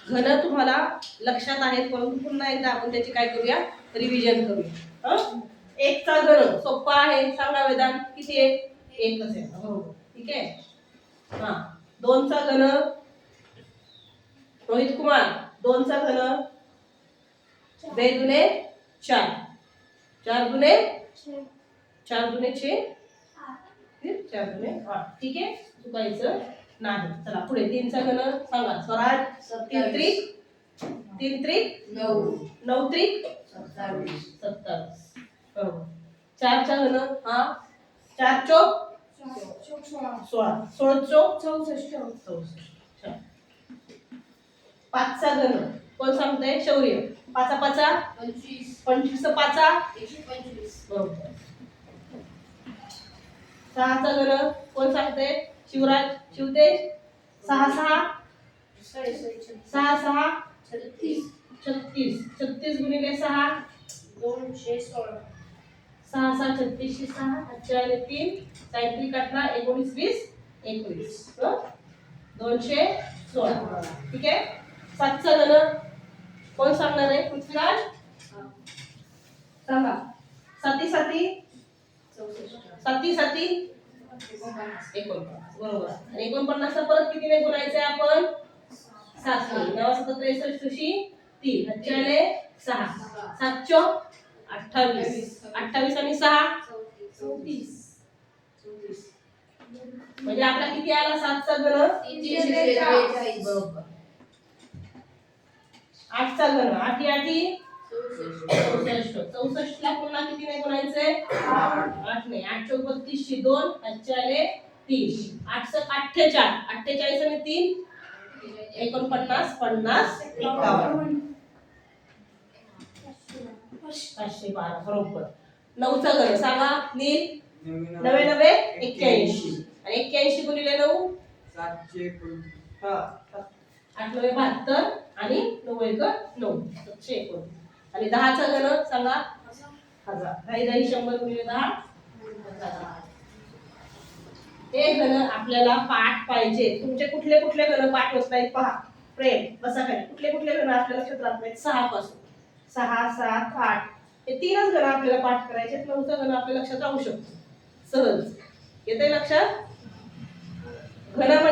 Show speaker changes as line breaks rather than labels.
घन तुम्हाला लक्षात आहेत, परंतु पुन्हा एकदा आपण त्याची काय करूया, रिव्हिजन करूया. एकचा घन सोपा आहे, सांगा वेदांत किती आहे? एकच आहे. बरोबर, ठीक आहे. हा, दोनचा घन रोहित कुमार, दोनचा घन 2 दुने 4, 4 दुने 4 दुने 6, 4 दुने 8. ठीक आहे, चुकायचं नाही. चला पुढे तीनचा घन सांगा स्वराज. 3 त्रिक 9, 9 त्रिक 27. बरोबर. 4चा घन हा 4 चौक 16, 16 चौक 64. 5चा घन कोण सांगतंय? शौर्य. 5 5 25, 25 5 125. बरोबर. 6चा घन कोण सांगतंय? शिवराज, शिवतेज. 6 6 6 6 36, 36 गुणिले 6 216. 6 6 36 6 8 3 33 18 19 20 21. 216. ठीक आहे. 7चा घन कोण सांगणार आहे? पृथ्वीराज सांगा. 7 7 7 7 49. बरोबर. आणि 49 परत कितीने गुणायचंय आपण? 7 ने. 9 7 63 3 6 7 चौक 28, 28 आणि 6 34. म्हणजे आपला किती आला? 7चा घन 343. बरोबर. 8चा घन 8 8 64. 64 ला पुन्हा कितीने गुणायचंय? 8 ने. 8 चौक 32 2 8 3 8 48, 48 आणि 3 49 50 51. 512. बरोबर. 9चा घन सांगा नील. 9 9 81 आणि 81 गुणिले 9 719. हा 8 9 72 आणि 9 1 9 719. आणि 10चा घन सांगा 1000. 10 100 गुणिले 10 हे घन आपल्याला पाठ पाहिजे. तुमचे कुठले कुठले घन पाठ होत नाहीत पहा. प्रेम बसा खाली. कुठले कुठले घन आपल्याला लक्षात राहत नाहीत? 6 पासून 6 7 8 हे तीनच घन आपल्याला पाठ करायचे. 9चा घन आपल्या लक्षात राहू शकतो सहज. येते लक्षात? घन